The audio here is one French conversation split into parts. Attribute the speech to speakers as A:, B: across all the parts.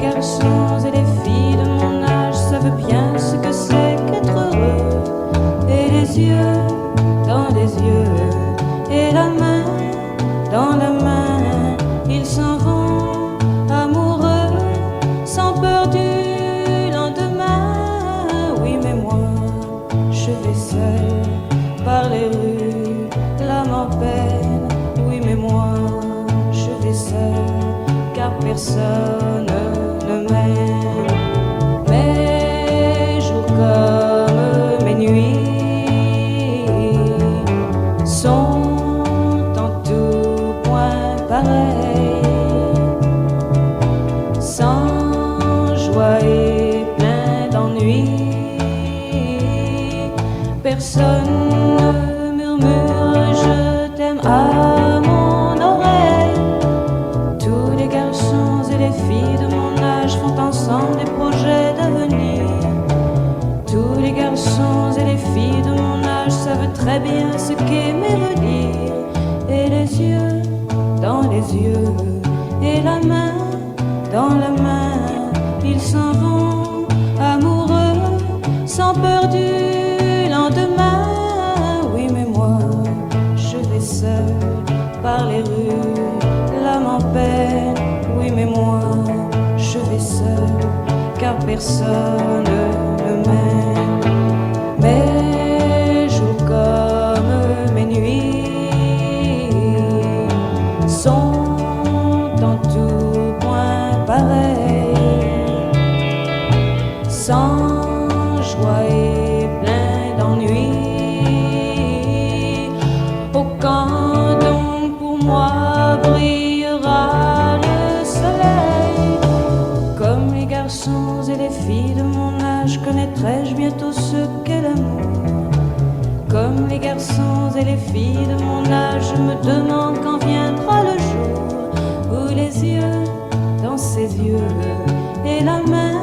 A: garçons et les filles de mon âge savent bien ce que c'est qu'être heureux. Et les yeux dans les yeux, et la main dans la main, ils s'en vont amoureux, sans peur du lendemain. Oui, mais moi, je vais seul par les rues, l'âme en peine. Oui, mais moi, je vais seul, car personne ne m'aime. Mes jours comme mes nuits sont en tout point pareils, sans joie et plein d'ennui. Personne ne murmure je t'aime à mon oreille. Tous les garçons et les filles de mon âge font ensemble des projets d'avenir. Tous les garçons et les filles de mon âge savent très bien ce qu'aimer veut dire. Et les yeux dans les yeux, et la main dans la main, ils s'en vont amoureux, sans peur du lendemain. Oui, mais moi, je vais seul par les rues, l'âme en peine. Oui, mais moi, je vais seul, car personne ne m'aime. Mes jours comme mes nuits sont en tout point pareils, sans joie et plein d'ennui. Oh, quand donc pour moi brillera le soleil, comme les garçons et les filles de mon âge, connaîtrai-je bientôt ce qu'est l'amour. Comme les garçons et les filles de mon âge, je me demande quand viendra le jour où les yeux dans ses yeux, et la main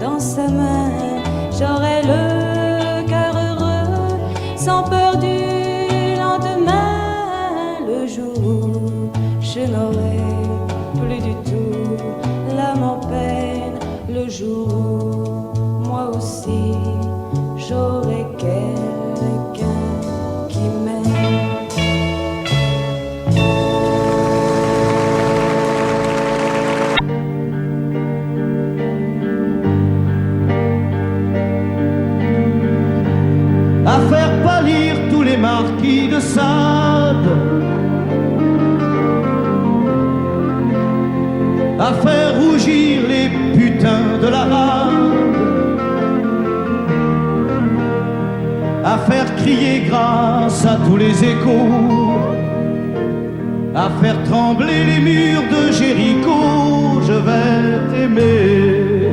A: dans sa main, j'aurai le cœur heureux, sans peur du lendemain. Le jour où je n'aurai plus du tout l'âme en peine, le jour où moi aussi j'aurai quelqu'un qui m'aime.
B: À faire pâlir tous les marquis de Sade, à faire rougir les putains de la rade, à faire crier grâce à tous les échos, à faire trembler les murs de Jéricho. Je vais t'aimer.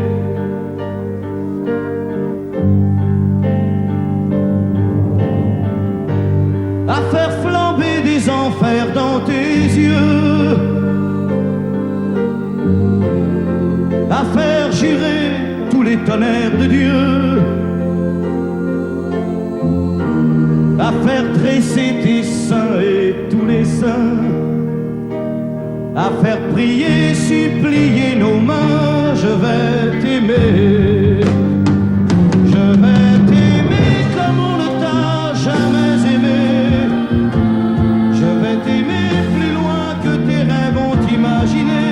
B: À faire flamber des enfers dans tes yeux, à faire jurer tous les tonnerres de Dieu, à faire dresser tes seins et tous les saints, à faire prier, supplier nos mains. Je vais t'aimer. Je vais t'aimer comme on ne t'a jamais aimé. Je vais t'aimer plus loin que tes rêves ont imaginé.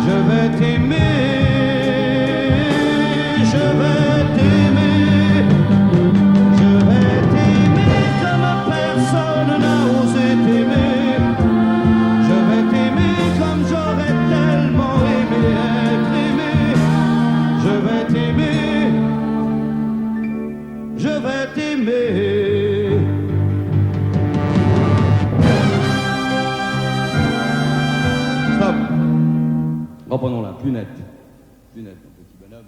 B: Je vais t'aimer, je vais t'aimer, je vais t'aimer comme personne n'a osé t'aimer. Je vais t'aimer comme j'aurais tellement aimé être aimé. Je vais t'aimer, je vais t'aimer. Stop. Reprenons la plus nette. Plus nette, mon petit bonhomme.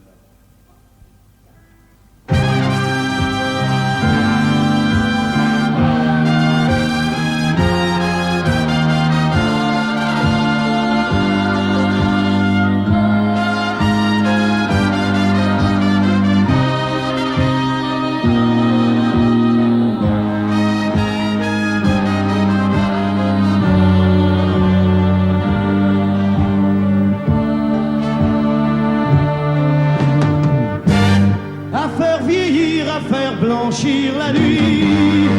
B: blanchir la nuit,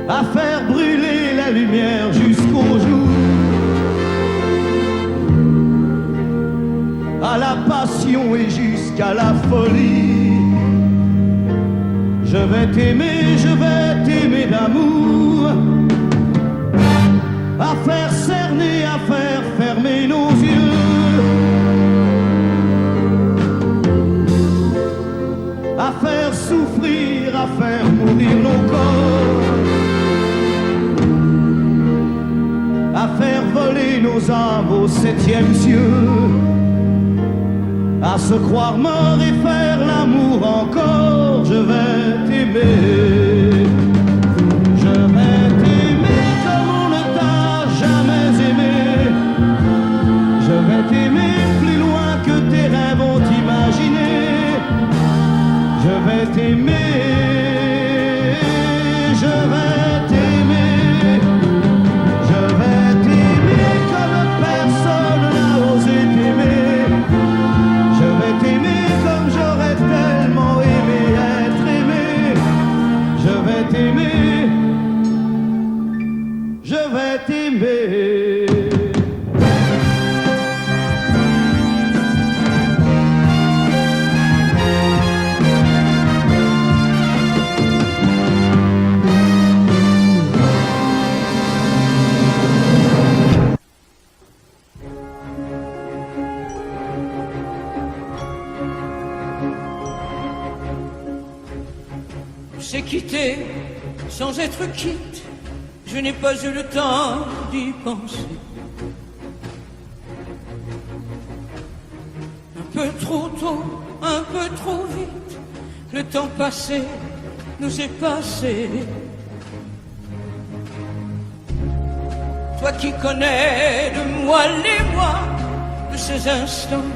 B: à faire brûler la lumière jusqu'au jour, à la passion et jusqu'à la folie. Je vais t'aimer d'amour, à faire cerner, à faire fermer nos yeux, à faire souffrir, à faire mourir nos corps, à faire voler nos âmes au 7e cieux, à se croire mort et faire l'amour encore. Je vais t'aimer, je vais t'aimer comme on ne t'a jamais aimé. Je vais t'aimer plus loin que tes rêves ont imaginé. Je vais t'aimer, je vais t'aimer, je vais t'aimer comme personne n'a osé t'aimer. Je vais t'aimer comme j'aurais tellement aimé être aimé. Je vais t'aimer, je vais t'aimer.
C: C'est quitté sans être quitte, je n'ai pas eu le temps d'y penser. Un peu trop tôt, un peu trop vite, le temps passé nous est passé. Toi qui connais de moi les mois, de ces instants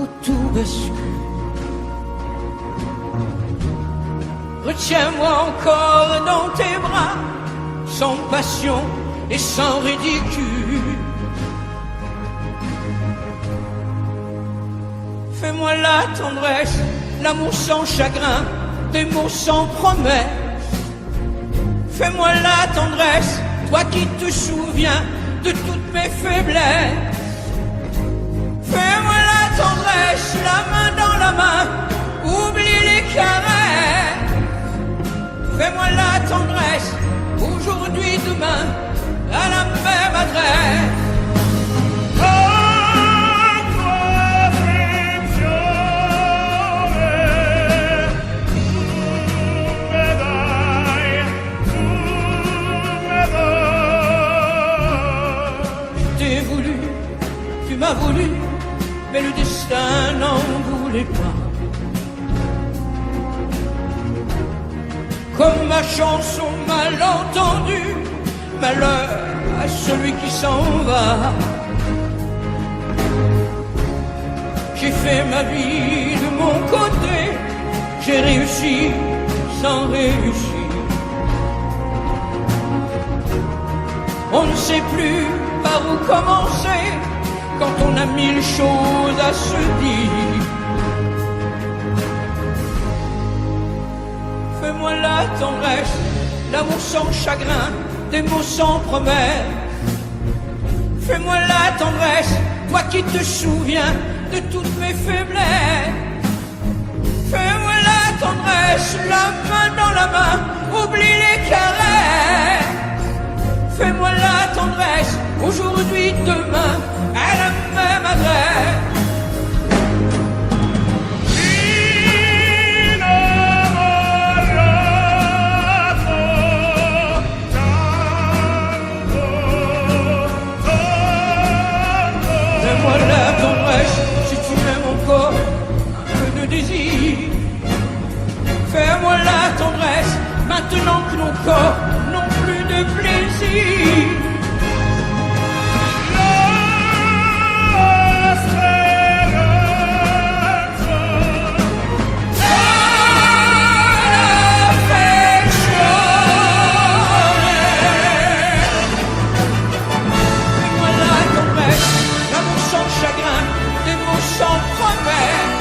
C: où tout bascule. Retiens-moi encore dans tes bras, sans passion et sans ridicule. Fais-moi la tendresse, l'amour sans chagrin, des mots sans promesse. Fais-moi la tendresse, toi qui te souviens de toutes mes faiblesses. Fais-moi la tendresse, la main dans la main, oublie les caresses. Fais-moi la tendresse, aujourd'hui, demain, à la même adresse. Je t'ai voulu, tu m'as voulu, mais le destin n'en voulait pas. Comme ma chanson mal entendue, malheur à celui qui s'en va. J'ai fait ma vie de mon côté, j'ai réussi sans réussir. On ne sait plus par où commencer quand on a 1000 choses à se dire. Fais-moi la tendresse, l'amour sans chagrin, des mots sans promesse. Fais-moi la tendresse, toi qui te souviens de toutes mes faiblesses. Fais-moi la tendresse, la main dans la main, oublie les caresses. Fais-moi la tendresse, aujourd'hui, demain, à la même adresse. Fais-moi la tendresse, si tu aimes encore un peu de désir. Fais-moi la tendresse, maintenant que nos corps n'ont plus de plaisir. Sans promesse,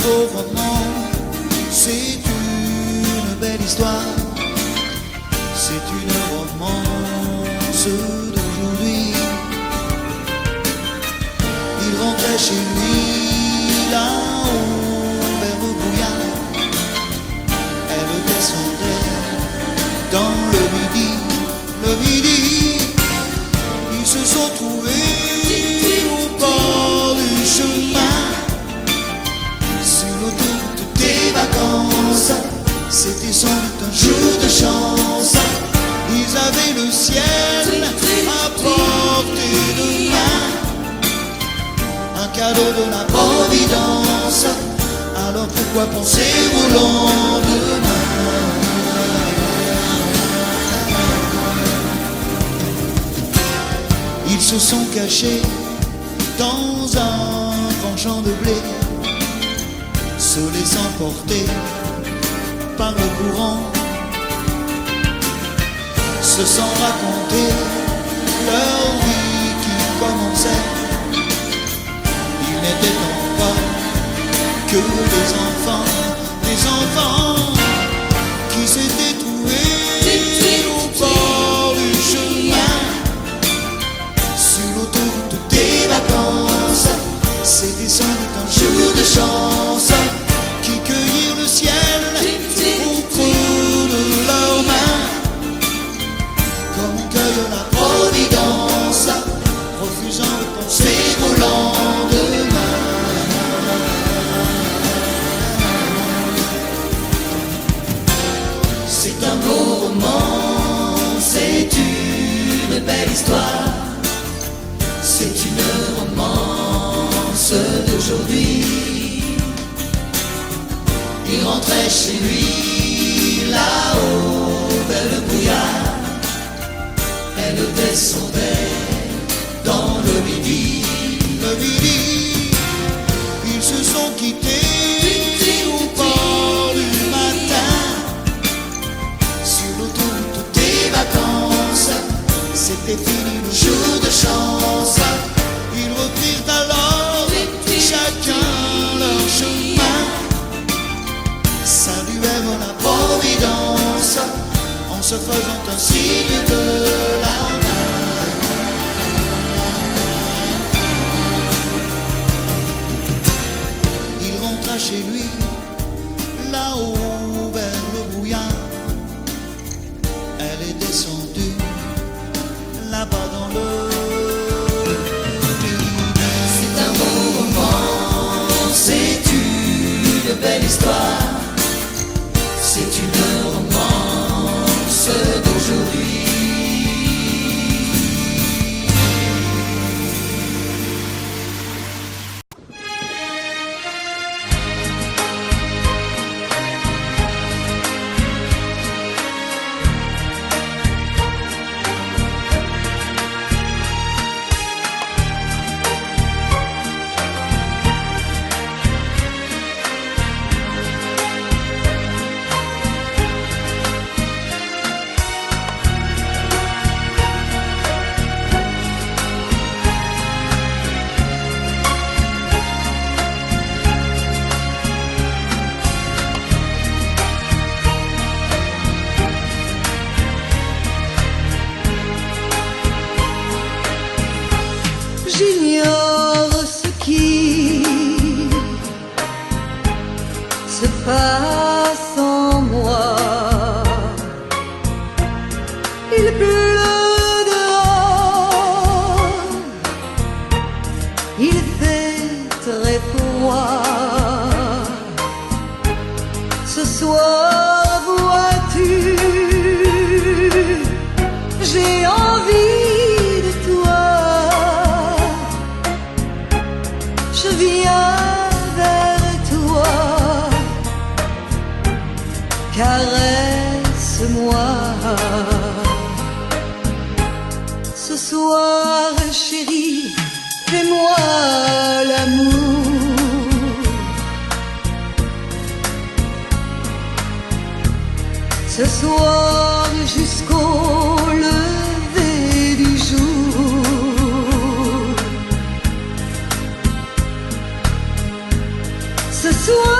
D: beau roman, c'est une belle histoire, c'est une romance d'aujourd'hui. Il rentrait chez lui là-haut vers le brouillard, elle descendait dans le midi. Ils se sont trouvés au bord du chemin, sur l'autoroute des vacances. C'était sans doute un jour de chance. Ils avaient le ciel à portée de main, un cadeau de la Providence. Alors pourquoi penser au lendemain? Ils se sont cachés dans un grand champ de blé, se laissant porter par le courant, se sont raconter leur vie qui commençait. Ils n'étaient encore que des enfants qui s'étaient trouvés au bord du chemin, sur l'autoroute des vacances. C'était sans doute un jour de chance, qui cueillirent le ciel au creux de leurs mains, comme on cueille la Providence, refusant de penser au lendemain. C'est un beau roman, c'est une belle histoire, c'est une romance d'aujourd'hui. Il rentrait chez lui là-haut vers le brouillard, elle descendait dans le midi. Ils se sont quittés au bord du matin, sur l'autoroute des vacances. C'était fini le jour de chance. Ils reprirent alors chacun leur chemin, saluèrent la Providence en se faisant un signe de la main. Il rentra chez lui là-haut vers le brouillard, elle est descendue là-bas dans le midi. C'est un beau roman, c'est une belle histoire, c'est une romance d'aujourd'hui.
E: J'ignore ce qui se passe en moi. Il pleut dehors, il fait très froid. Ce soir, vois-tu, j'ai envie de toi. Je viens vers toi, caresse-moi. Ce soir, chérie, fais-moi l'amour. Ce soir, jusqu'au lever du jour. Ce soir,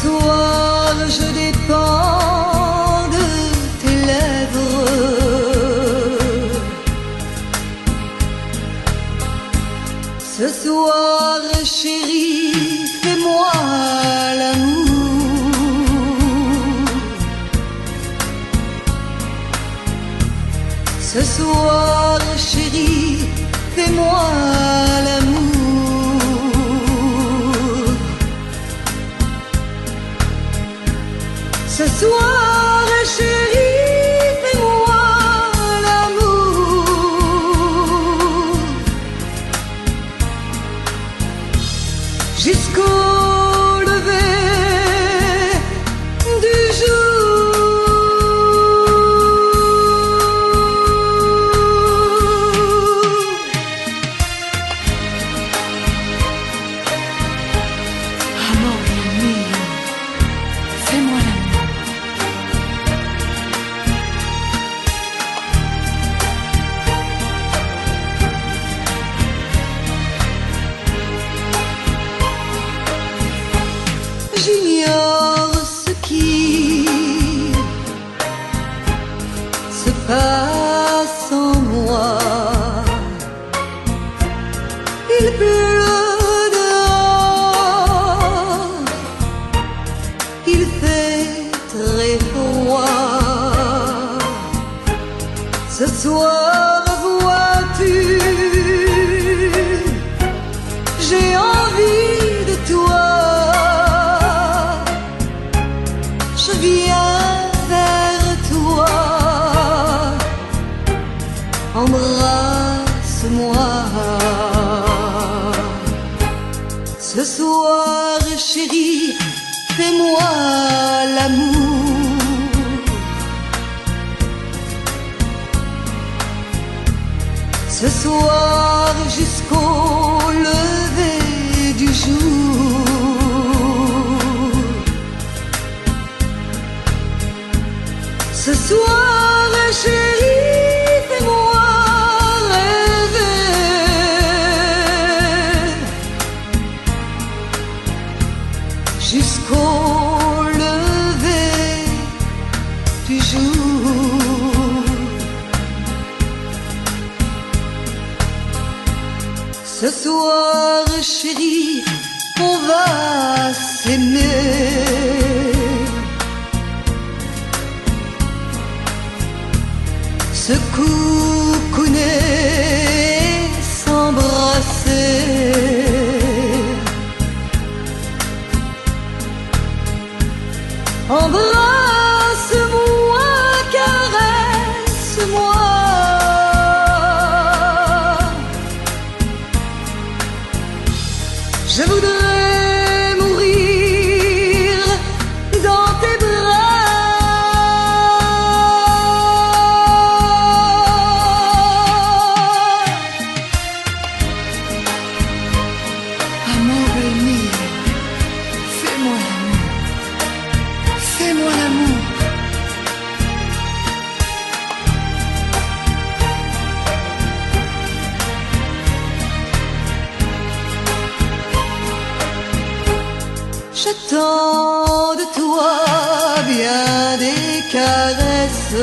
E: soir je dépends de tes lèvres. Ce soir chérie, fais-moi l'amour. Ce soir chérie, fais-moi l'amour. Ce soir chérie, fais-moi l'amour. Jusqu'au lever du jour. Amore mio, fais-moi l'amour. J'ignore ce qui se passe en moi. Il pleut dehors, il fait très froid. Ce soir, vois-tu, j'ai envie de toi. Je viens vers toi, embrasse-moi. Ce soir chérie, fais-moi l'amour. Ce soir jusqu'au lever du jour. Ce soir chérie, fais-moi rêver. Jusqu'au lever du jour. Ce soir chérie, on va s'aimer. Se coucouner, s'embrasser. Embrasse-moi, caresse-moi. Je voudrais mourir dans tes bras. Amore mio, fais-moi l'amour. Fais-moi l'amour. J'attends de toi bien des caresses.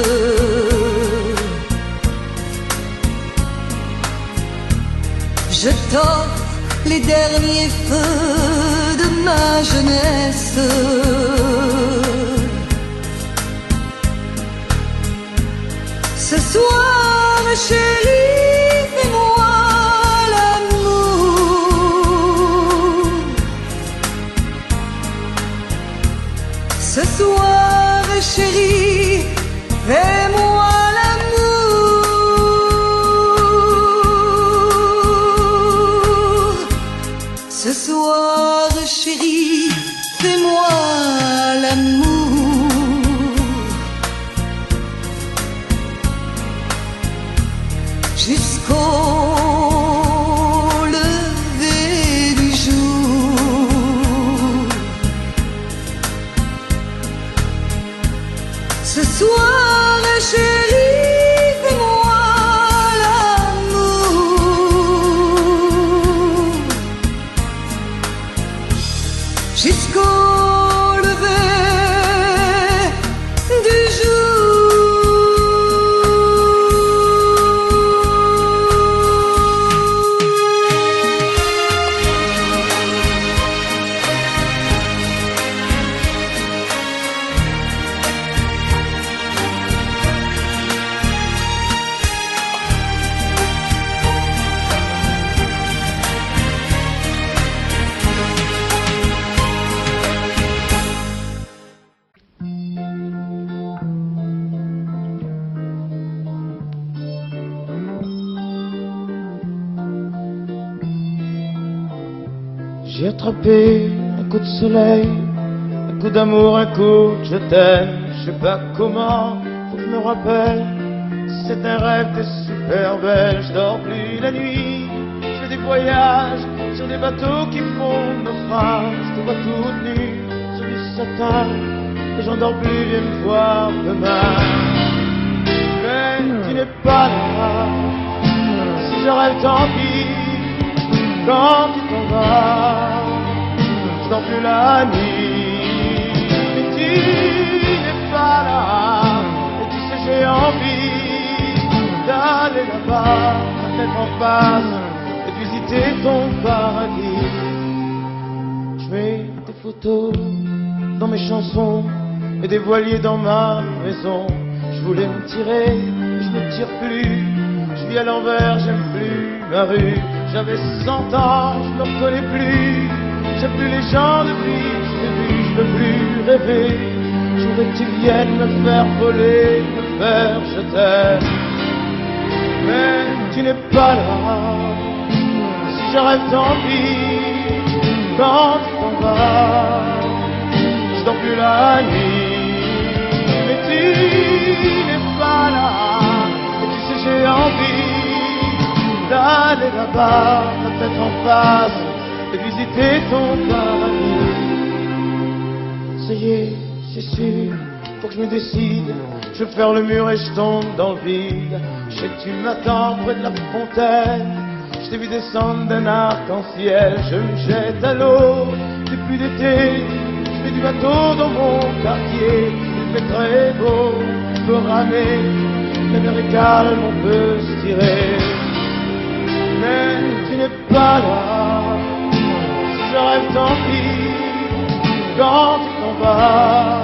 E: Je t'offre les derniers feux de ma jeunesse. Ce soir, chérie, fais-moi l'amour. Ce soir, chérie, fais-moi l'amour. Ce soir, chérie, fais-moi l'amour. Jusqu'au lever du jour. Ce soir, chérie, fais-moi l'amour. Jusqu'au lever
B: J'ai attrapé un coup de soleil, un coup d'amour, un coup de je t'aime. Je sais pas comment, faut que je me rappelle. C'est un rêve, t'es super belle. Je dors plus la nuit, je fais des voyages sur des bateaux qui font naufrage. Je te vois toute nue sur du satin et j'en dors plus, viens me voir demain. Mais tu n'es pas là, si je rêve tant pis. Quand tu t'en vas, je dors plus la nuit. Mais tu n'es pas là, et tu sais j'ai envie d'aller là-bas, la tête en face, et de visiter ton paradis. Je mets des photos dans mes chansons et des voiliers dans ma maison. Je voulais me tirer, mais je me tire plus. Je vis à l'envers, j'aime plus ma rue. J'avais 100 ans, je me reconnais plus. J'aime plus les gens depuis, je t'ai vu, je peux plus rêver. Je voudrais que tu viennes me faire voler, me faire je t'aime. Mais tu n'es pas là, si je rêve tant pis. Quand tu t'en vas, je dors plus la nuit. Mais tu n'es pas là, et tu sais j'ai envie d'aller là-bas, la tête en face, et visiter ton paradis. Ça y est, c'est sûr, faut que je me décide. Je vais faire le mur et je tombe dans le vide. Je sais que tu m'attends près de la fontaine. Je t'ai vu descendre d'un arc-en-ciel. Je me jette à l'eau, c'est plus d'été. Je fais du bateau dans mon quartier. Il fait très beau, on peut ramer. La mer est calme, on peut se tirer. Mais tu n'es pas là, si je rêve tant pis. Quand tu t'en vas,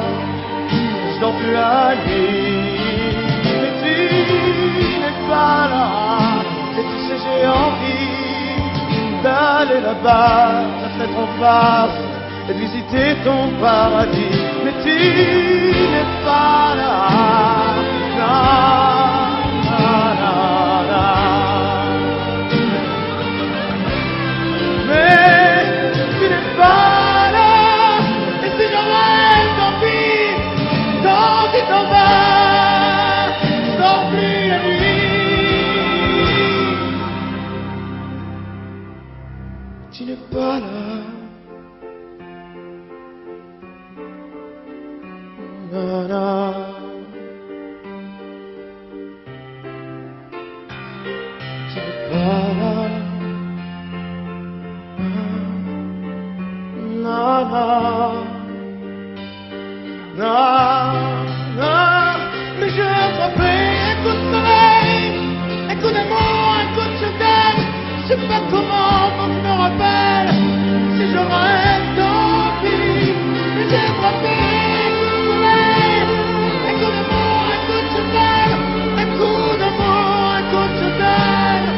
B: je dors plus la nuit. Mais tu n'es pas là, et tu sais j'ai envie d'aller là-bas, la tête en face, et de visiter ton paradis. Mais tu n'es pas là, là, là, là, là. Mais tu n'es pas là, et si je rêve, tant pis. Quand tu t'en vas, je dors plus la nuit. Tu n'es pas là, na, na. Tu n'es pas là. Na, na, mais j'ai attrapé un coup de soleil, un coup d'amour, un coup de je t'aime. Je sais pas comment, faut que je me rappelle. Si je rêve, tant pis. Mais j'ai attrapé un coup de soleil, un coup d'amour, un coup de je t'aime. Un coup d'amour, un coup de je t'aime.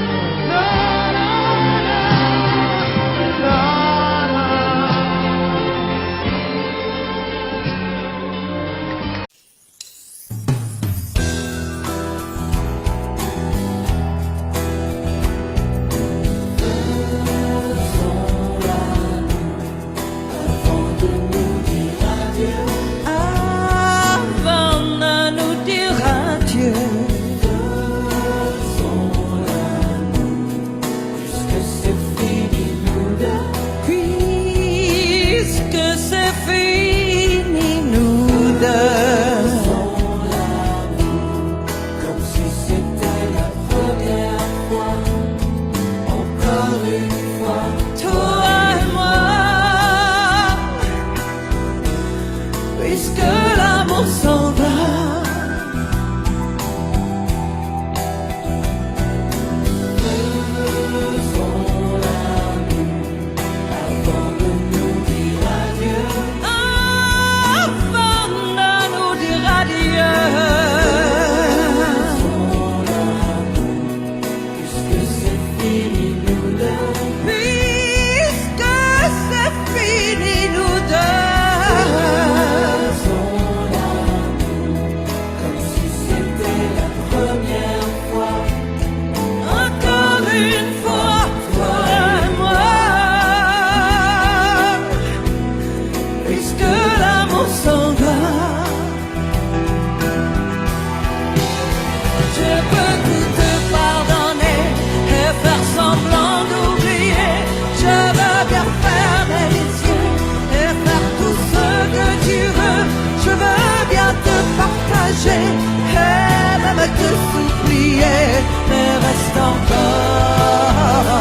C: encore.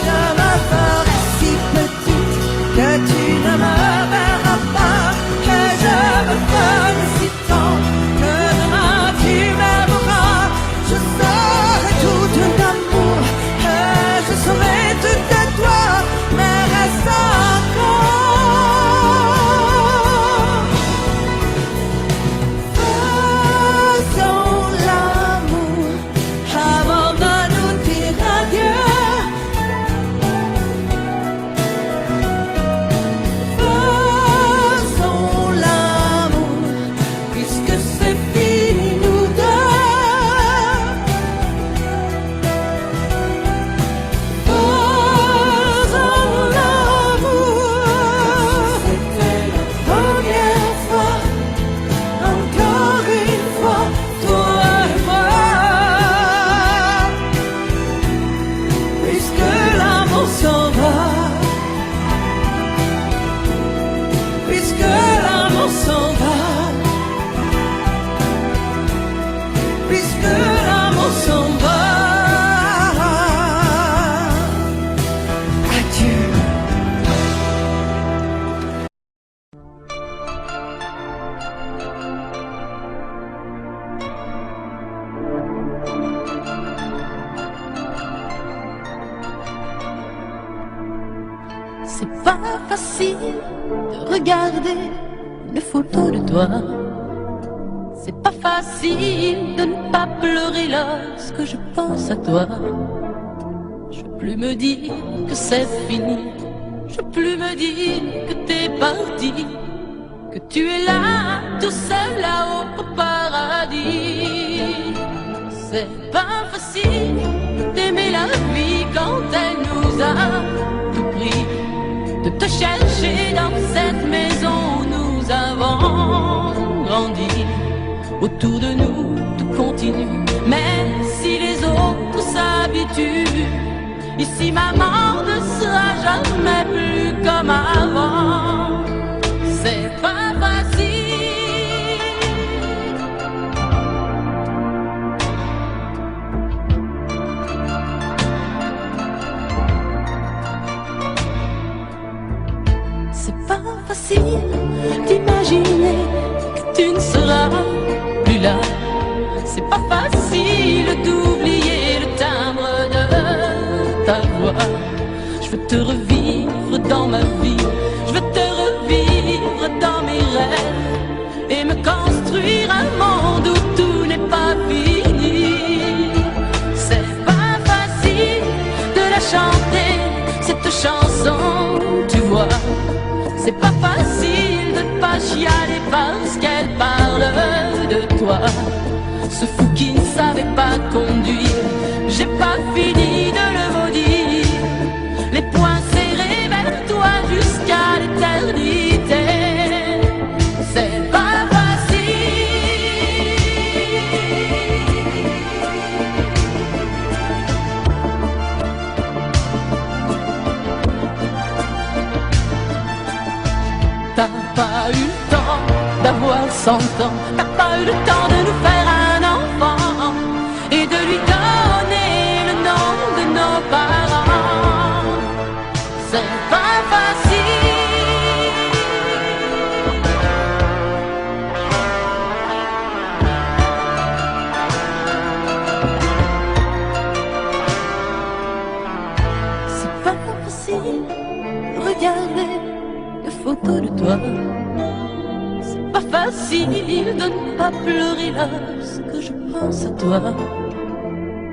C: Je me ferai si petite que tu ne me verras pas, que je me ferai si tendre que demain tu m'aimeras. Je serai tout d'amour, que je serai tout de toi, mais reste encore. Faisons l'amour avant de nous dire adieu. Faisons l'amour puisque c'est fini nous deux. Faisons l'amour. C'était la première fois, encore une fois, toi et moi. Puisque l'amour s'en va, puisque l'amour s'en va, puisque l'amour s'en va. Adieu.
F: C'est pas facile de regarder une photo de toi. C'est pas facile de ne pas pleurer lorsque je pense à toi. Je veux plus me dire que c'est fini. Je veux plus me dire que t'es parti, que tu es là, tout seul là-haut au paradis. C'est pas facile d'aimer la vie quand elle nous a tout pris, de te chercher dans cette maison où nous avons grandi. Autour de nous, tout continue, mais si les autres s'habituent, ici maman ne sera jamais plus comme avant. C'est pas facile. C'est pas facile d'imaginer que tu ne seras plus là. C'est pas facile d'oublier le timbre de ta voix. Je veux te revivre dans ma vie, je veux te revivre dans mes rêves et me construire un monde où tout n'est pas fini. C'est pas facile de la chanter, cette chanson, tu vois. C'est pas facile de ne pas chialer parce qu'elle parle de toi. Ce fou qui ne savait pas conduire, j'ai pas fini de le maudire. Les poings serrés vers toi jusqu'à l'éternité. C'est pas facile. T'as pas eu le temps d'avoir 100 ans, t'as pas eu le temps de nous faire un enfant et de lui donner le nom de nos parents. C'est pas facile. C'est pas facile de regarder les photos de toi. C'est pas facile de ne pas pleurer lorsque je pense à toi.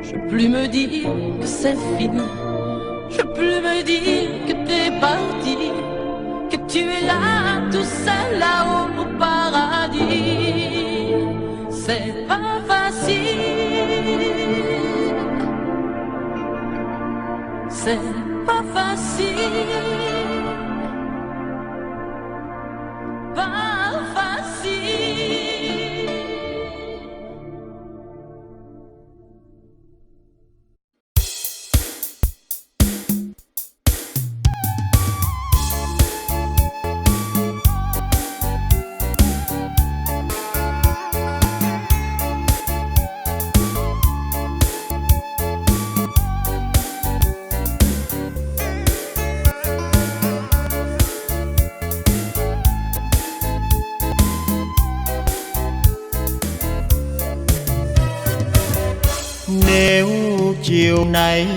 F: Je veux plus me dire que c'est fini. Je veux plus me dire que t'es parti, que tu es là, tout seul là-haut au paradis. C'est pas facile. C'est pas facile. Pas facile.
G: Nếu chiều nay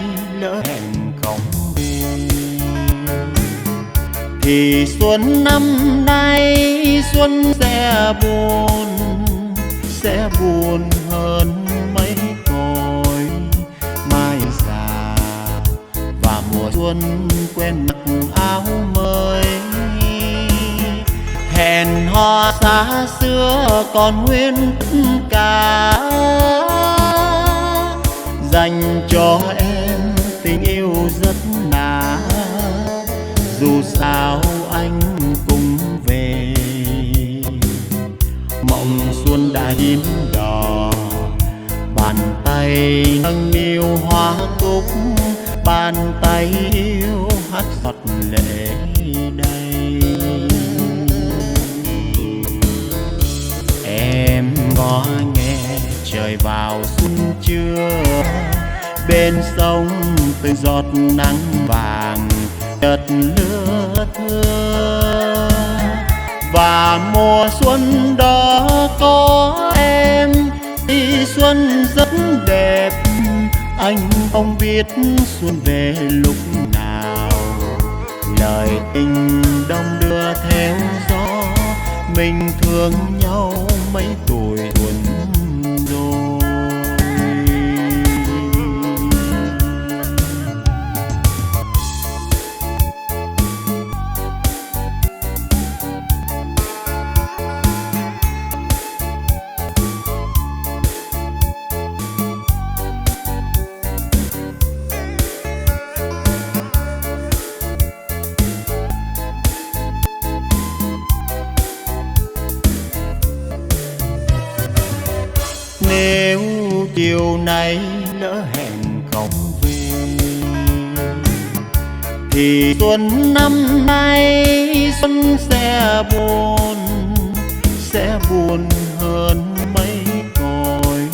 G: lỡ hẹn không về thì xuân năm nay xuân sẽ buồn hơn mấy cõi mai già, và mùa xuân quen mặc áo mới. Hẹn hò xa xưa còn nguyên tất cả, dành cho em tình yêu rất nà. Dù sao anh cũng về, mộng xuân đã chín đỏ. Bàn tay nâng niu hoa cúc, bàn tay yêu hát giọt lệ đầy. Em có nghe trời vào xuân chưa? Bên sông từng giọt nắng vàng chợt lưa thưa, và mùa xuân đó có em thì xuân rất đẹp. Anh không biết xuân về lúc nào, lời tình đông đưa theo gió. Mình thương nhau mấy tuổi buồn rồi. Nếu chiều nay lỡ hẹn không về thì xuân năm nay xuân sẽ buồn hơn mấy cõi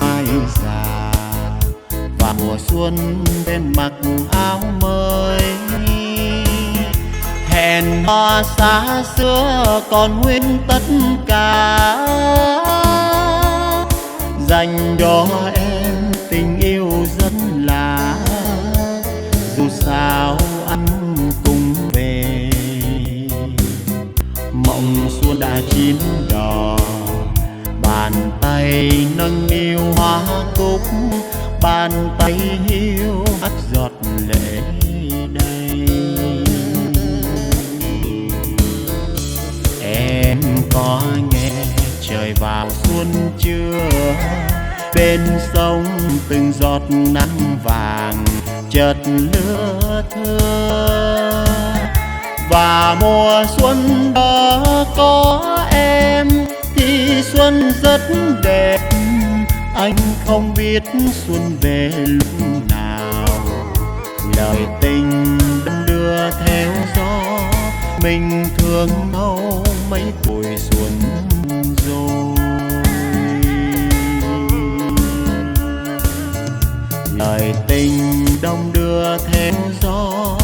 G: ai già, và mùa xuân bên mặc áo mới. Hẹn hò xa xưa còn nguyên tất cả, dành cho em tình yêu rất là. Dù sao anh cũng về, mộng xuân đã chín đỏ. Bàn tay nâng niu hoa cúc, bàn tay hiu hắt giọt lệ đầy. Em có nghe trời vào xuân chưa? Bên sông từng giọt nắng vàng chợt lưa thưa, và mùa xuân đó có em thì xuân rất đẹp. Anh không biết xuân về lúc nào, lời tình đong đưa theo gió. Mình thương nhau mấy tuổi xuân rồi. Lời tình đong đưa theo gió,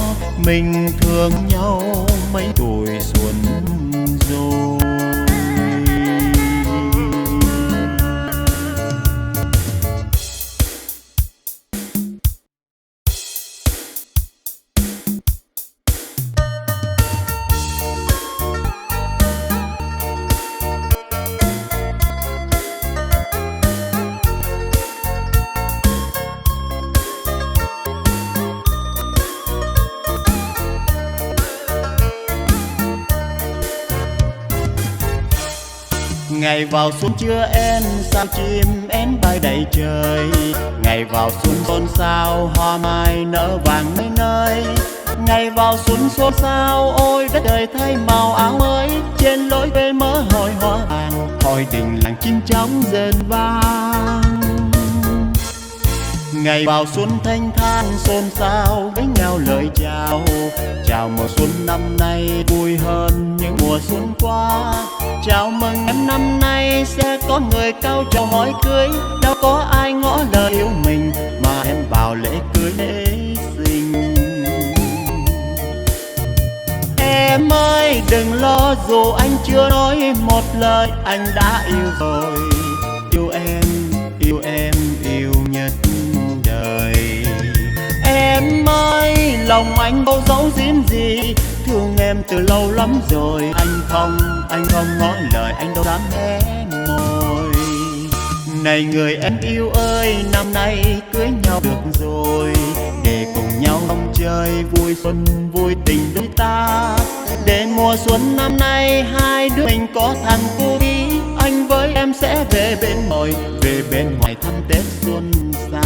G: mình thương nhau mấy tuổi xuân rồi. Ngày vào xuân chưa én sao chim én bay đầy trời. Ngày vào xuân xôn xao hoa mai nở vàng mấy nơi. Ngày vào xuân xôn xao ôi đất trời thay màu áo mới. Trên lối về mơ hồi hoa vàng, hồi đình làng chim chóng rền vang. Ngày vào xuân thanh thang xôn xao với nhau lời chào. Chào mùa xuân năm nay vui hơn những mùa xuân qua. Chào mừng em năm nay sẽ có người cao trầu hỏi cưới. Đâu có ai ngỏ lời yêu mình mà em bảo lễ cưới lễ sinh. Em ơi đừng lo dù anh chưa nói một lời, anh đã yêu rồi. Yêu em, yêu em, yêu nhất anh đâu giấu giếm gì, thương em từ lâu lắm rồi. Anh không ngỏ lời, anh đâu dám hé môi. Này người em yêu ơi, năm nay cưới nhau được rồi, để cùng nhau mong chơi vui xuân vui tình đôi ta. Để mùa xuân năm nay hai đứa mình có thằng cu bí, anh với em sẽ về bên nội, về bên ngoài thăm Tết xuân xa.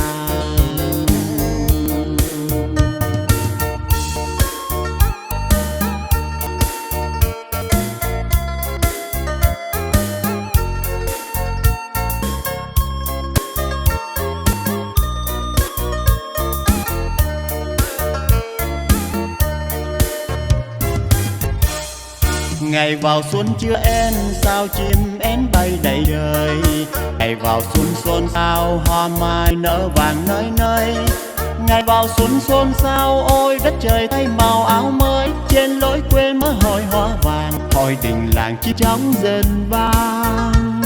G: Ngày vào xuân chưa én, sao chim én bay đầy trời. Ngày vào xuân xôn xao, hoa mai nở vàng nơi nơi. Ngày vào xuân xôn xao, ôi đất trời thay màu áo mới. Trên lối quê mới hội hoa vàng, hội đình làng chim chóng dần vang.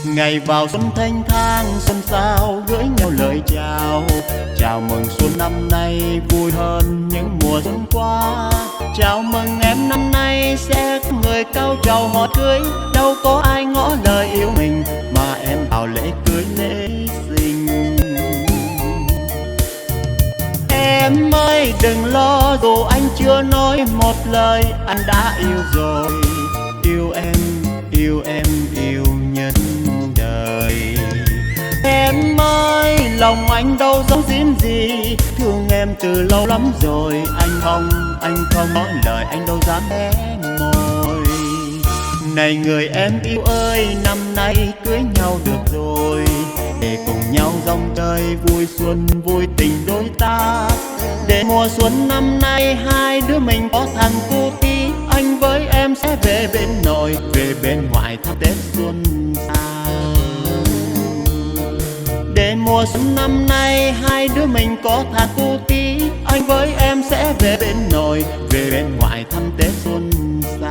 G: Ngày vào xuân thanh thang, xuân sao gửi nhau lời chào. Chào mừng xuân năm nay vui hơn những mùa xuân qua. Chào mừng em năm nay sẽ có người cao trầu họ cưới. Đâu có ai ngỏ lời yêu mình mà em vào lễ cưới lễ sinh. Em ơi đừng lo, dù anh chưa nói một lời, anh đã yêu rồi. Yêu em, yêu em, yêu nhân đời. Em ơi lòng anh đâu giấu giếm gì, thương em từ lâu lắm rồi. Anh không nói lời, anh đâu dám hé môi. Này người em yêu ơi, năm nay cưới nhau được rồi, để cùng nhau rong chơi vui xuân vui tình đôi ta. Để mùa xuân năm nay hai đứa mình có thằng cu tí, anh với em sẽ về bên nội, về bên ngoại thăm Tết xuân xa. Để mùa xuân năm nay hai đứa mình có thằng cu tí, anh với em sẽ về bên nội, về bên ngoại thăm Tết xuân xa.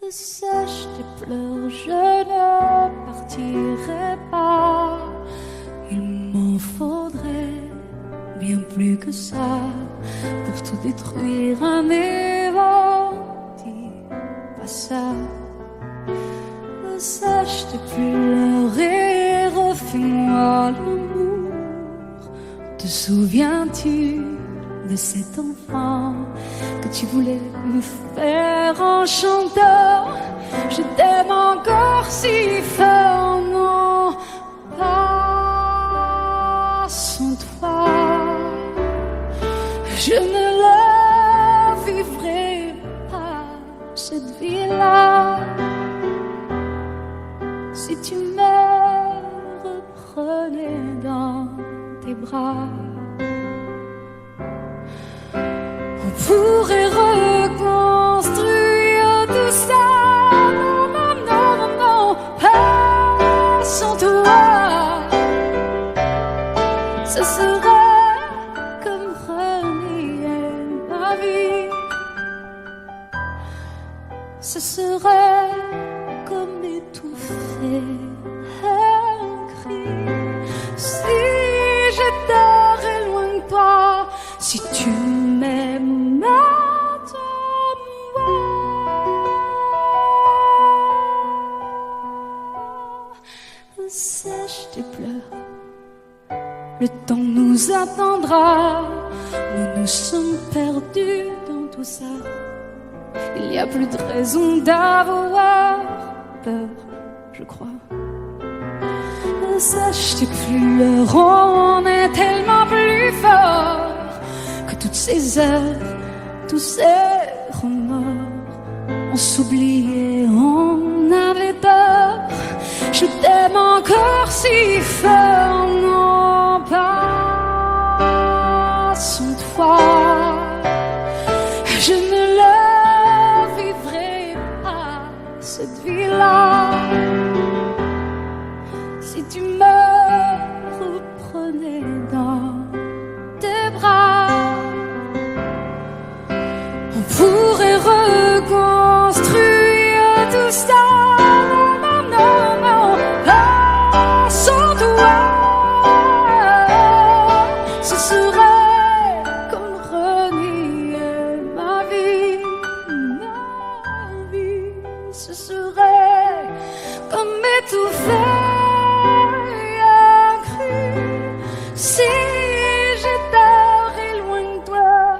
A: Sèche tes pleurs, je ne partirai pas. Il m'en faudrait bien plus que ça pour tout détruire, un évent. Dis pas ça. Sèche tes pleurs et refais-moi l'amour. Te souviens-tu de cet enfant que tu voulais me faire en chantant? Je t'aime encore si fort, non, pas sans toi. Je ne la vivrai pas, cette vie-là, si tu me reprenais dans tes bras. On pourrait reconstruire tout ça. Non, non, non, non, non, pas sans toi. Ce serait comme renier ma vie. Ce serait comme étouffer un cri. Si j'étais loin de toi, si tu m'aimes maintenant, le temps nous attendra. Nous nous sommes perdus dans tout ça. Il n'y a plus de raison d'avoir peur, je crois. Sache, t'es plus l'heure, on est tellement plus fort que toutes ces heures, tous ces remords. On s'oubliait, on avait tort. Je t'aime encore si fort, non pas sans toi. Je ne la vivrai pas, cette vie-là. Si tu me reprenais dans tes bras, on pourrait reconstruire tout ça. Non, non, non, pas sans toi. Ce serait comme renier ma vie. Ce serait comme m'étouffer. Si j'étais loin de toi,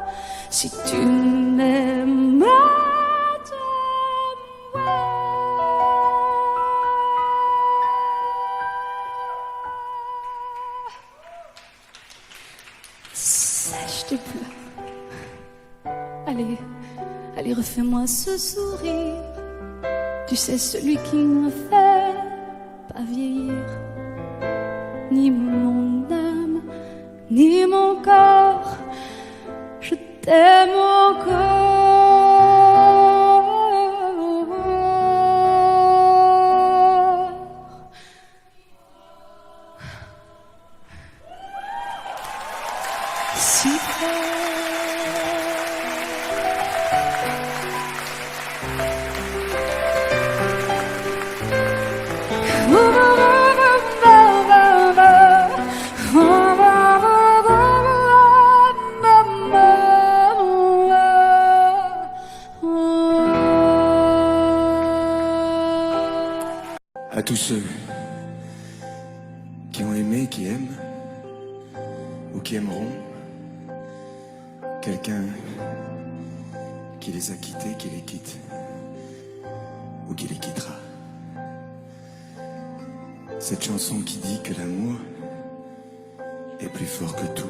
A: si tu m'aimes de moi. Sèche tes pleurs. Allez, allez, refais-moi ce sourire. Tu sais, celui qui me fait pas vieillir. Ni mon âme, ni mon corps, je t'aime encore. Si près.
H: À tous ceux qui ont aimé, qui aiment, ou qui aimeront, quelqu'un qui les a quittés, qui les quitte, ou qui les quittera. Cette chanson qui dit que l'amour est plus fort que tout,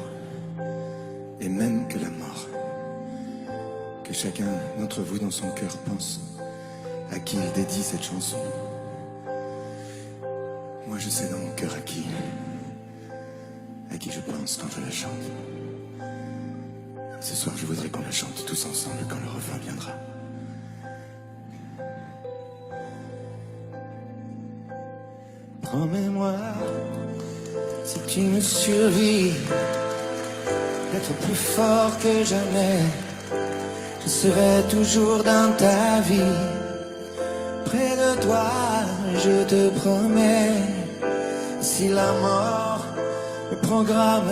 H: et même que la mort. Que chacun d'entre vous dans son cœur pense à qui il dédie cette chanson. Moi je sais dans mon cœur à qui je pense quand je la chante. Ce soir je voudrais qu'on la chante tous ensemble quand le refrain viendra. Promets-moi, si tu me survis, d'être plus fort que jamais. Je serai toujours dans ta vie, près de toi, je te promets. Si la mort me programme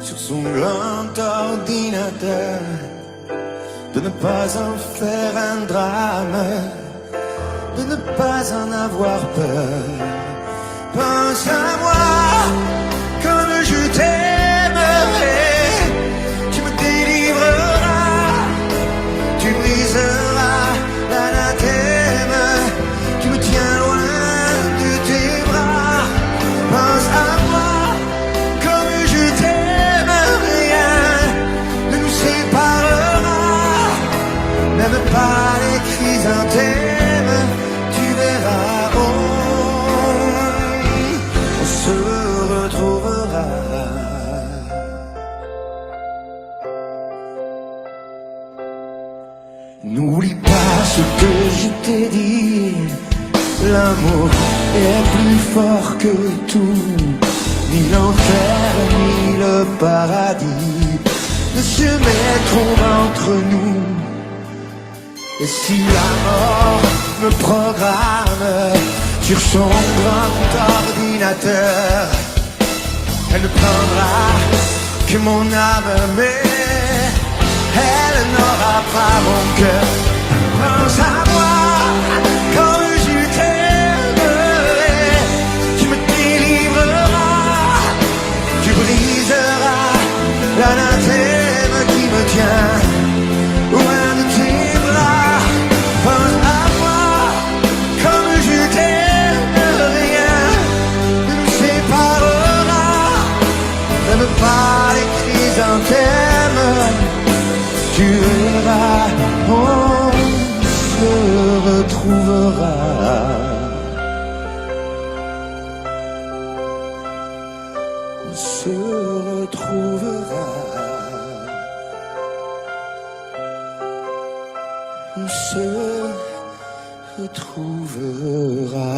H: sur son grand ordinateur, de ne pas en faire un drame, de ne pas en avoir peur. Pense à moi comme je t'aimerai. Tu me délivreras, tu briseras l'anathème. Tu me tiens loin de tes bras. Pense à moi comme je t'aime. Rien ne nous séparera, même pas les chrysanthèmes. Tu verras, on se retrouvera. N'oublie pas ce que je t'ai dit. L'amour est plus fort que tout. Ni l'enfer, ni le paradis ne se mettront entre nous. Et si la mort me programme sur son grand ordinateur, elle ne prendra que mon âme, mais elle n'aura pas mon cœur. Pense à moi comme je t'aimerai. Tu me délivreras, tu
D: brisera l'anathème qui me tient. Ou un de tes bras, pense à moi comme je t'aime. Rien ne nous séparera, même pas les chrysanthèmes. Tu verras, on se retrouvera. On se retrouvera. On se retrouvera.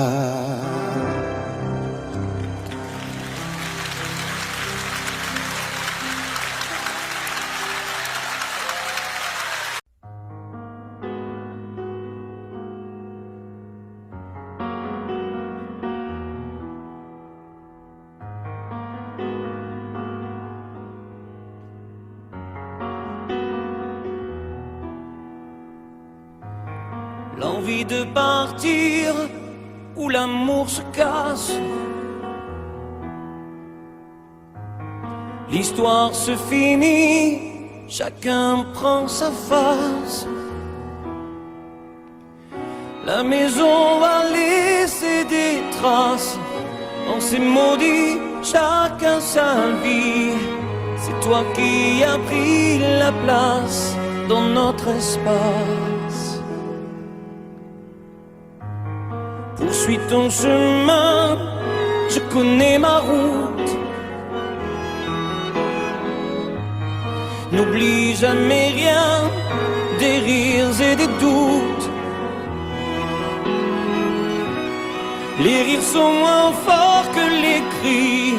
C: L'envie de partir où l'amour se casse. L'histoire se finit, chacun prend sa face. La maison va laisser des traces. On s'est maudit, chacun sa vie. C'est toi qui as pris la place dans notre espace. Poursuis ton chemin, je connais ma route. N'oublie jamais rien, des rires et des doutes. Les rires sont moins forts que les cris.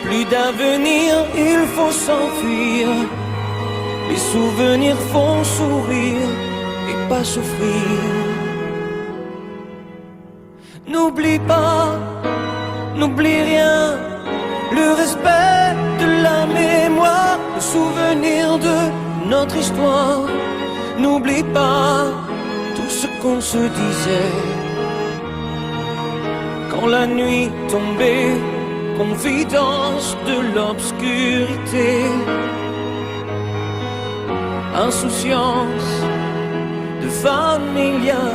C: Plus d'avenir, il faut s'enfuir. Les souvenirs font sourire et pas souffrir. N'oublie pas, n'oublie rien, le respect de la mémoire, le souvenir de notre histoire. N'oublie pas tout ce qu'on se disait quand la nuit tombait, confidence de l'obscurité, insouciance de familiarité.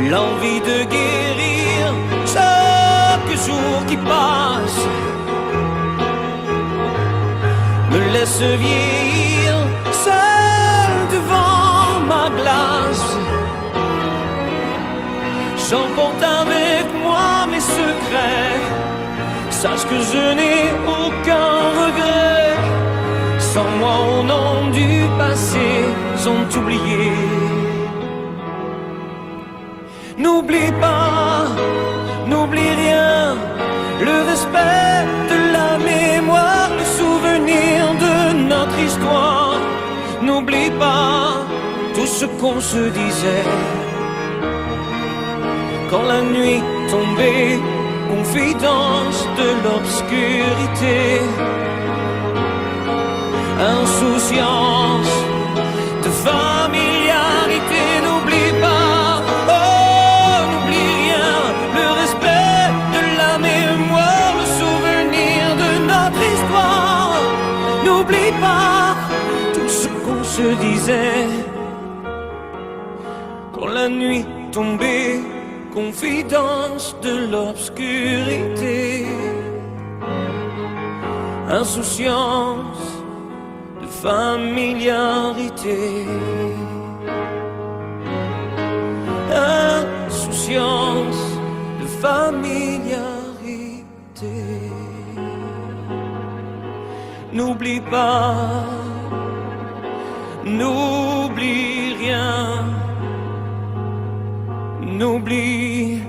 C: L'envie de guérir chaque jour qui passe me laisse vieillir seul devant ma glace. J'emporte avec moi mes secrets. Sache que je n'ai aucun regret. Sans moi au nom du passé sont oubliés. N'oublie pas, n'oublie rien, le respect de la mémoire, le souvenir de notre histoire. N'oublie pas tout ce qu'on se disait quand la nuit tombait, confidence de l'obscurité, insouciance de familiarité. N'oublie pas, oh n'oublie rien, le respect de la mémoire, le souvenir de notre histoire. N'oublie pas tout ce qu'on se disait quand la nuit tombait, confidence de l'obscurité, insouciance de familiarité, insouciance de familiarité. N'oublie pas, n'oublie rien, n'oublie.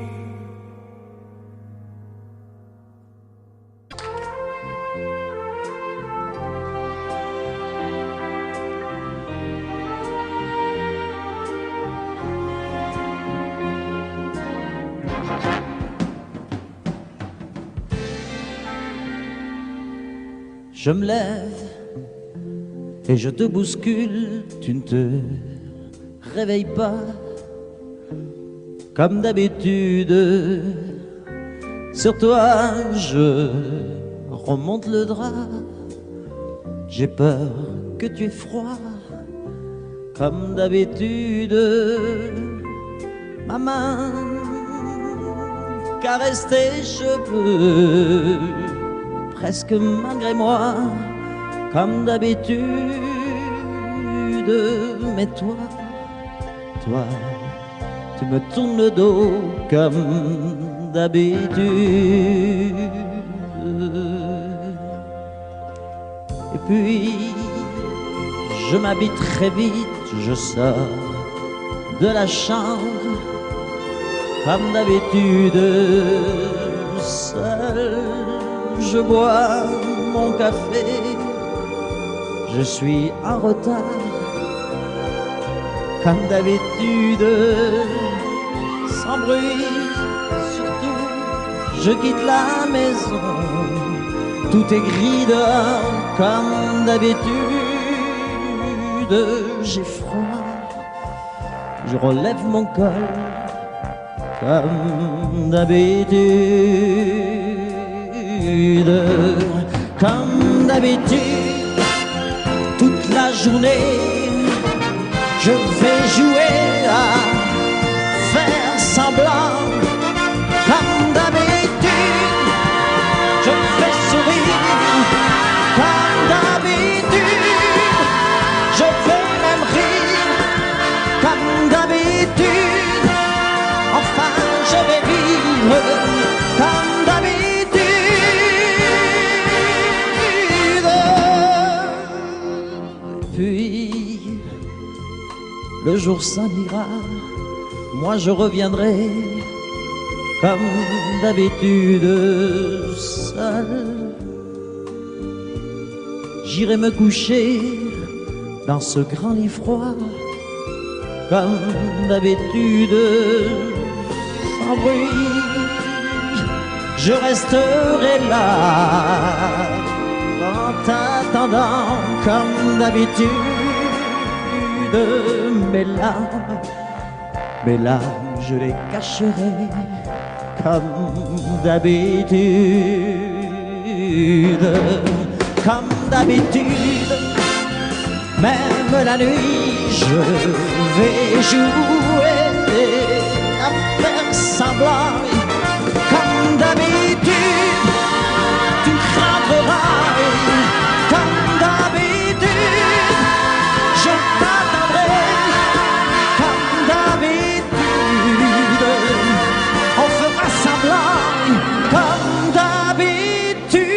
B: Je me lève et je te bouscule, tu ne te réveilles pas. comme d'habitude. Sur toi, je remonte le drap. J'ai peur que tu aies froid, comme d'habitude. Ma main caresse tes cheveux, presque malgré moi, comme d'habitude. Mais toi, tu me tournes le dos comme d'habitude. Et puis, je m'habille très vite, je sors de la chambre comme d'habitude. Seul, je bois mon café, je suis en retard comme d'habitude. Sans bruit, surtout, je quitte la maison. Tout est gris dehors comme d'habitude. J'ai froid, je relève mon col comme d'habitude. Comme d'habitude, toute la journée, je vais jouer à faire semblant. Comme d'habitude, je fais sourire. Comme d'habitude, je vais même rire. Comme d'habitude, enfin je vais vivre. Comme d'habitude. Puis le jour s'en ira, moi je reviendrai comme d'habitude seul. J'irai me coucher dans ce grand lit froid comme d'habitude, sans bruit. Je resterai là en t'attendant comme d'habitude. Mes larmes, je les cacherai comme d'habitude. Comme d'habitude, même la nuit, je vais jouer à faire semblant. Comme d'habitude, tu rentreras. Comme d'habitude, je t'attendrai. Comme d'habitude, on fera semblant. Comme d'habitude.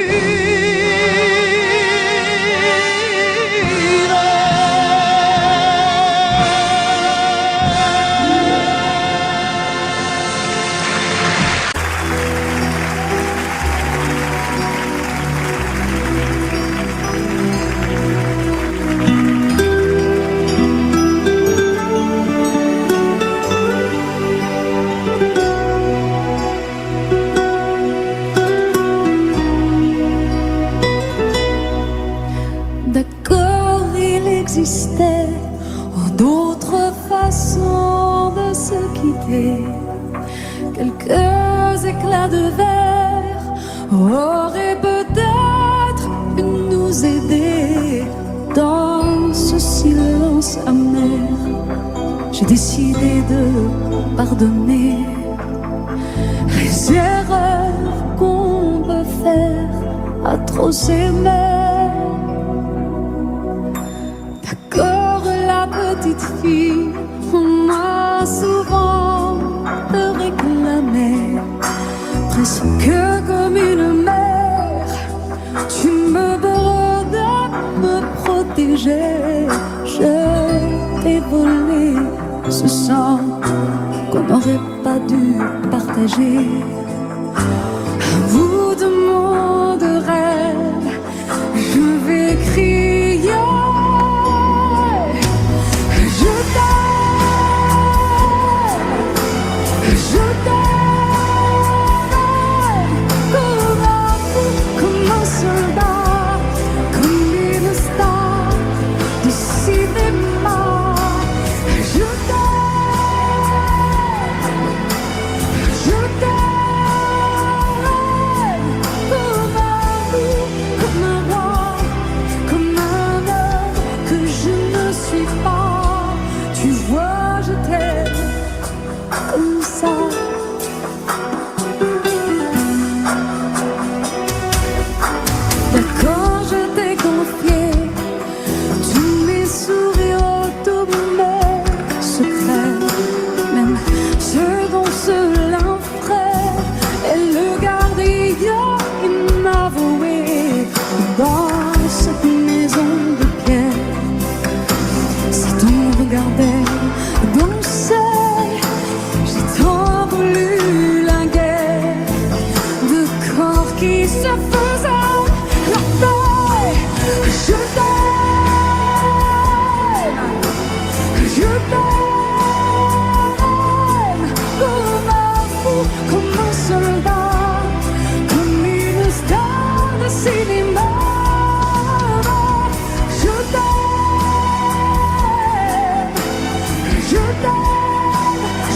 A: D'accord, il existait d'autres façons de se quitter. Quelques éclats de verre auraient peut-être pu nous aider. Dans ce silence amer, j'ai décidé de pardonner les erreurs qu'on peut faire à trop s'aimer. D'accord, la petite fille m'a souvent réclamé, presque comme une mère. Tu me demandais de me protéger. Je t'ai volé ce sang qu'on n'aurait pas dû partager. À bout de monde rêve, je vais crier. Je t'aime comme un soldat, comme une star du cinéma. Je t'aime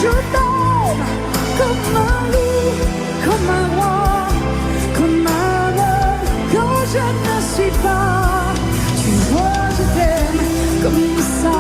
E: Je t'aime comme un loup, comme un roi, comme un homme que je ne suis pas. Tu vois, je t'aime comme ça.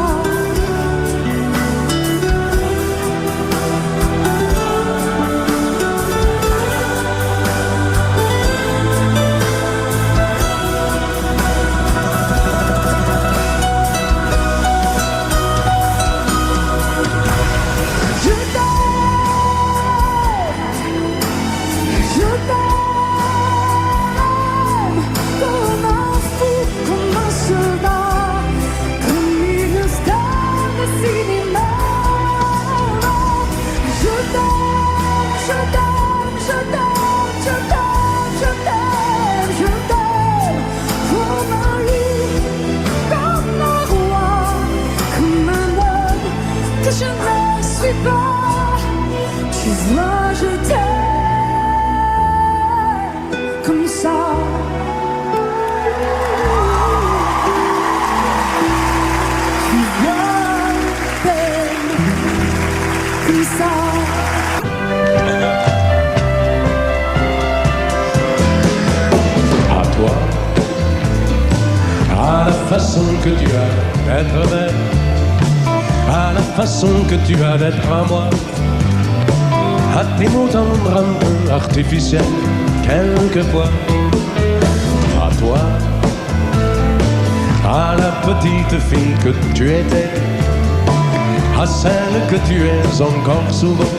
E: Je ne suis pas, tu vois, je t'aime comme ça. Tu vois, je t'aime comme ça.
I: À toi, à la façon que tu as d'être belle, à la façon que tu as d'être à moi, à tes mots tendres un peu artificiels quelquefois. À toi, à la petite fille que tu étais, à celle que tu es encore souvent,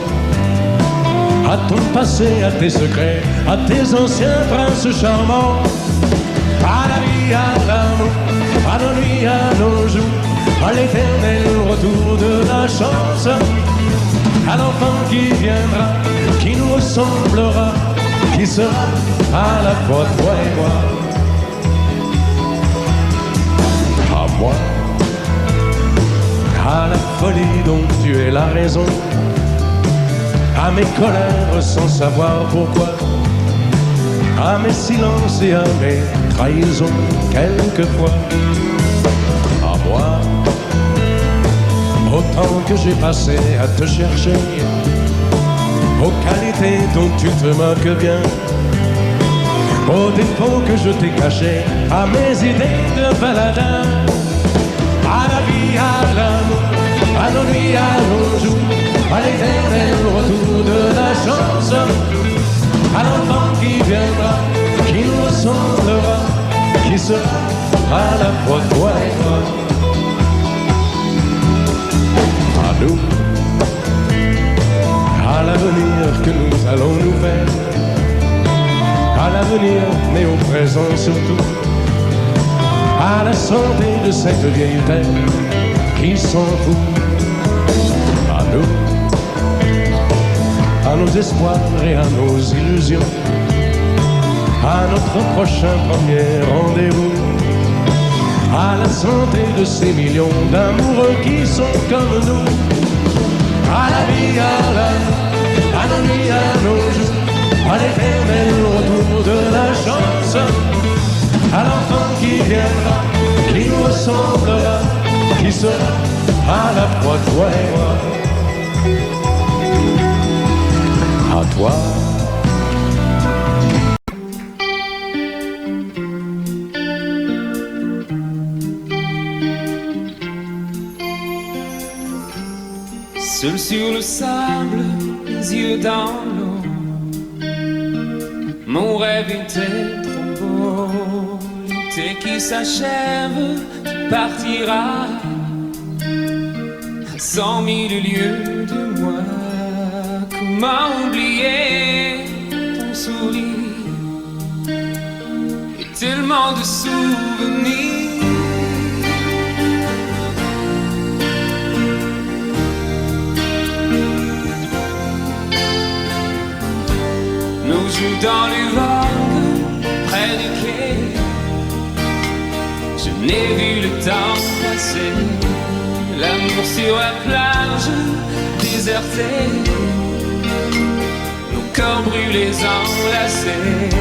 I: à ton passé, à tes secrets, à tes anciens princes charmants, à la vie, à l'amour, à nos nuits, à nos jours, à l'éternel retour de la chance, à l'enfant qui viendra, qui nous ressemblera, qui sera à la fois toi et moi. À moi, à la folie dont tu es la raison, à mes colères sans savoir pourquoi, à mes silences et à mes trahisons quelquefois. À moi, au temps que j'ai passé à te chercher, aux qualités dont tu te moques bien, aux défauts que je t'ai cachés, à mes idées de baladin, à la vie, à l'amour, à nos nuits, à nos jours, à l'éternel retour de la chance, à l'enfant qui viendra, qui nous ressemblera, qui sera à la fois toi et moi. À nous, à l'avenir que nous allons nous faire, à l'avenir mais au présent surtout, à la santé de cette vieille terre qui s'en fout. À nous, à nos espoirs et à nos illusions, à notre prochain premier rendez-vous, à la santé de ces millions d'amoureux qui sont comme nous, à la vie, à l'amour, à nos nuits, à nos jours, à l'éternel retour de la chance, à l'enfant qui viendra, qui nous ressemblera, qui sera à la fois toi et moi. À toi.
J: Seul sur le sable, les yeux dans l'eau, mon rêve était trop beau. L'été qui s'achève, tu partiras à 100 000 lieues de moi. Comment oublier ton sourire et tellement de souvenirs. Nous jouons dans les vagues près du quai. Je n'ai vu le temps passer. L'amour sur la plage désertée, nos corps brûlés enlacés.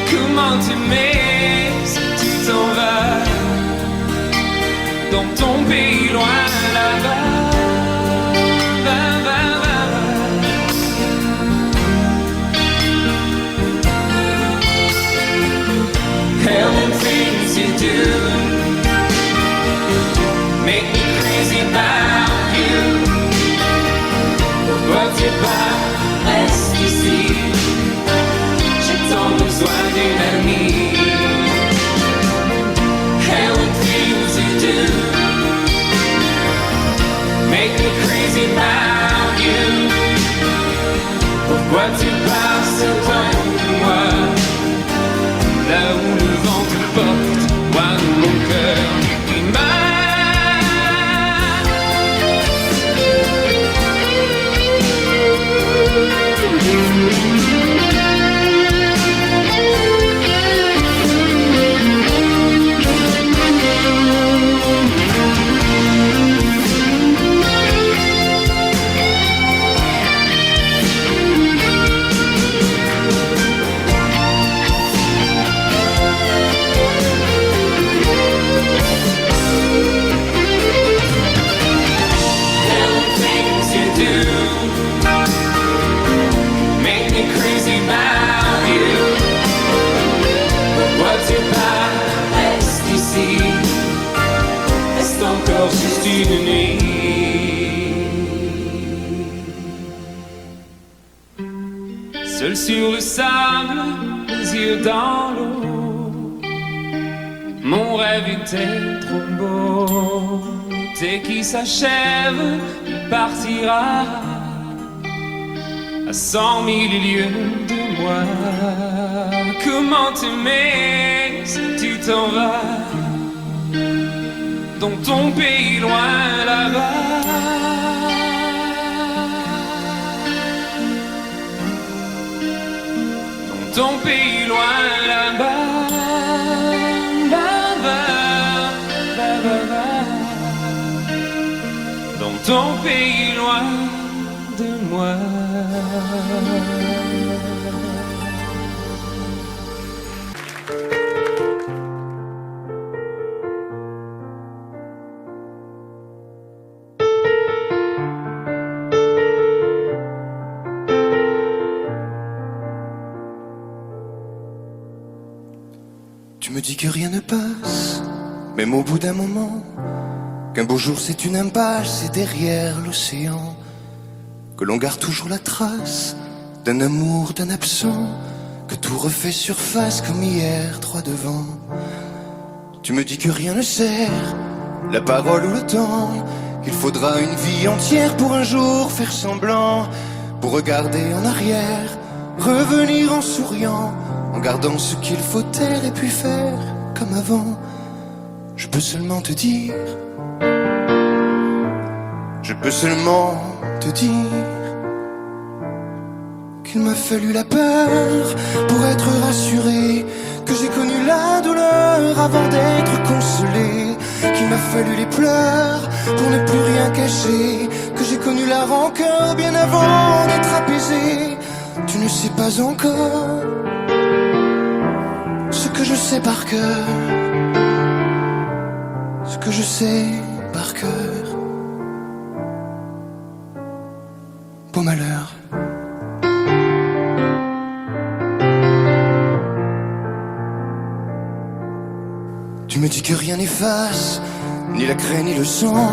J: Comment t'aimer si tu t'en vas dans ton pays loin là-bas? Va, va, Pourquoi tu pars? Reste ici. J'ai tant besoin d'une amie. And when things you do make me crazy about you. Pourquoi tu pars sans moi? Là où le vent te porte, moi dans mon cœur qui juste une nuit. Seul sur le sable, les yeux dans l'eau, mon rêve était trop beau. Dès qu'il s'achève, il partira à 100 000 lieues de moi. Comment t'aimer si tu t'en vas dans ton pays loin là-bas? Dans ton pays loin là-bas, dans ton pays loin de moi.
H: Tu me dis que rien ne passe, même au bout d'un moment, qu'un beau jour c'est une impasse et derrière l'océan, que l'on garde toujours la trace d'un amour, d'un absent, que tout refait surface comme hier, droit devant. Tu me dis que rien ne sert, la parole ou le temps, qu'il faudra une vie entière pour un jour faire semblant, pour regarder en arrière, revenir en souriant, en gardant ce qu'il faut taire et puis faire comme avant. Je peux seulement te dire, je peux seulement te dire qu'il m'a fallu la peur pour être rassuré, que j'ai connu la douleur avant d'être consolé, qu'il m'a fallu les pleurs pour ne plus rien cacher, que j'ai connu la rancœur bien avant d'être apaisé. Tu ne sais pas encore ce que je sais par cœur, ce que je sais par cœur. Beau malheur. Tu me dis que rien n'efface, ni la craie ni le sang,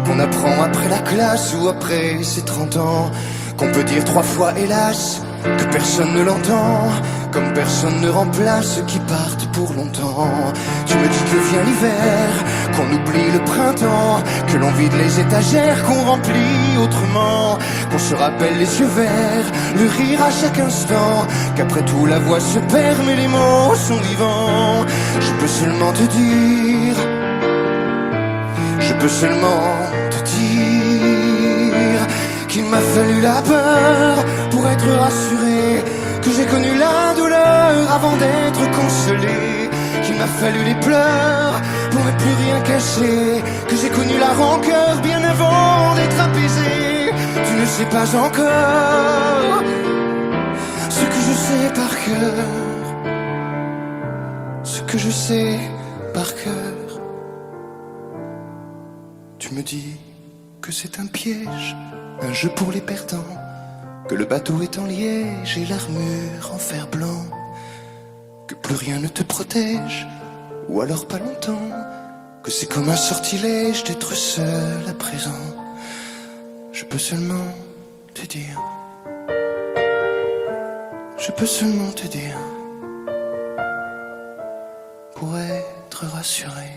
H: qu'on apprend après la classe ou après ses 30 ans, qu'on peut dire 3 fois hélas, que personne ne l'entend, comme personne ne remplace ceux qui partent pour longtemps. Tu me dis que vient l'hiver, qu'on oublie le printemps, que l'on vide les étagères, qu'on remplit autrement, qu'on se rappelle les yeux verts, le rire à chaque instant, qu'après tout la voix se perd mais les mots sont vivants. Je peux seulement te dire, je peux seulement te dire qu'il m'a fallu la peur pour être rassuré, que j'ai connu la douleur avant d'être consolé, qu'il m'a fallu les pleurs pour ne plus rien cacher, que j'ai connu la rancœur bien avant d'être apaisé. Tu ne sais pas encore ce que je sais par cœur, ce que je sais par cœur. Tu me dis que c'est un piège, un jeu pour les perdants, que le bateau est en liège et l'armure en fer blanc, que plus rien ne te protège, ou alors pas longtemps, que c'est comme un sortilège d'être seul à présent. Je peux seulement te dire, je peux seulement te dire, pour être rassuré,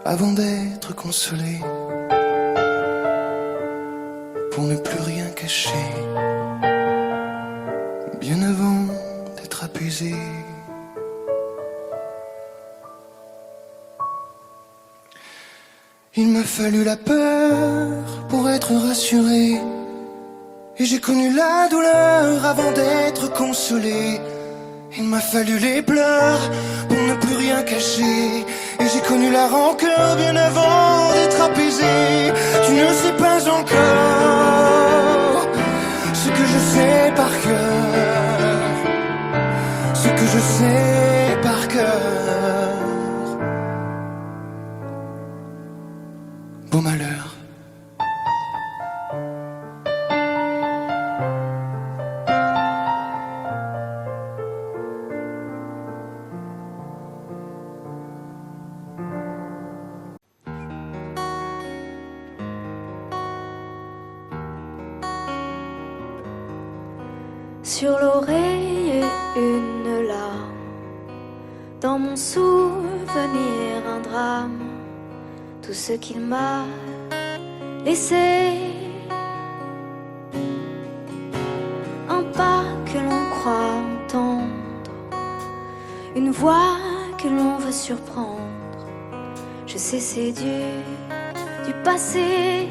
H: avant d'être consolé, pour ne plus rien cacher, bien avant d'être apaisé. Il m'a fallu la peur pour être rassuré, et j'ai connu la douleur avant d'être consolé. Il m'a fallu les pleurs pour ne plus rien cacher, et j'ai connu la rancœur bien avant d'être apaisé. Tu ne sais pas encore ce que je sais par cœur, ce que je sais par cœur. Beau malheur.
E: Sur l'oreille une larme, dans mon souvenir un drame, tout ce qu'il m'a laissé, un pas que l'on croit entendre, une voix que l'on veut surprendre. Je sais c'est du passé,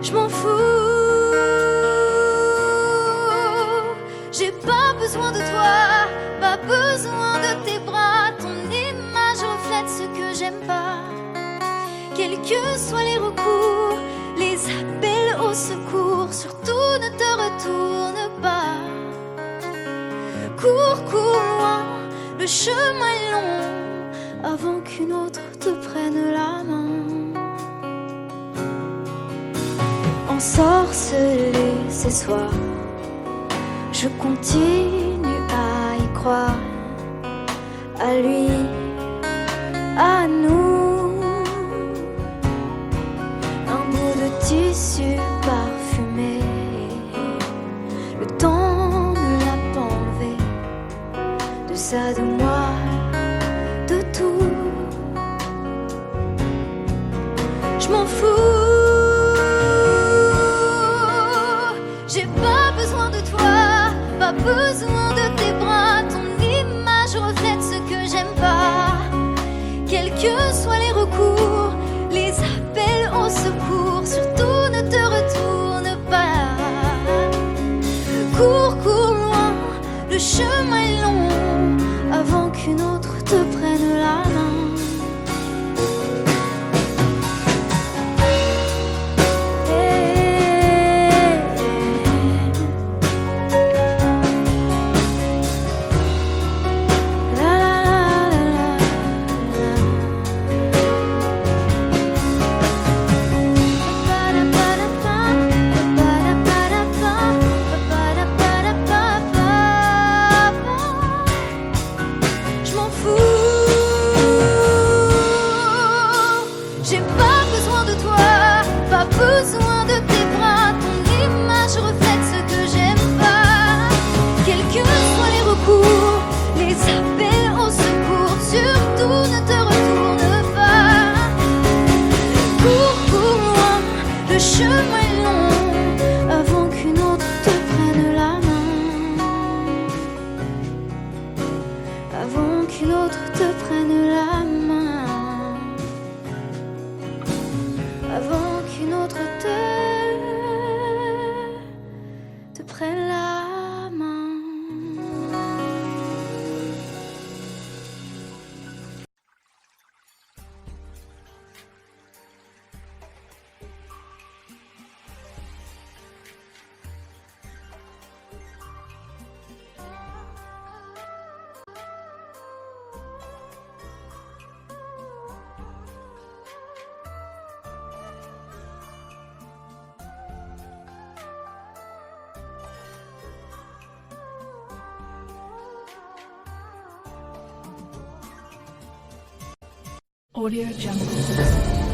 E: je m'en fous. J'ai pas besoin de toi, pas besoin de tes bras. Ton image reflète ce que j'aime pas. Quels que soient les recours, les appels au secours, surtout ne te retourne pas. Cours, cours loin, le chemin est long, avant qu'une autre te prenne la main. Ensorcelé ces soirs, je continue à y croire, à lui, à nous. Un bout de tissu parfumé, le temps ne l'a pas enlevé, de ça, de moi, de tout. Je m'en fous. J'ai pas besoin de toi, pas besoin de tes bras. Ton image reflète ce que j'aime pas. Quels que soient les recours, les appels au secours, surtout ne te retourne pas. Cours, cours loin, le chemin est long, avant qu'une autre te prenne la main. Besoin de tes bras, ton image reflète ce que j'aime pas. Quels que soient les recours, les appels au secours, surtout ne te retourne pas. Cours, cours loin, le chemin est long, avant qu'une autre te prenne la main. Avant qu'une autre te prenne la main. Avant qu'une autre te prenne la main.
K: Audio Jungle.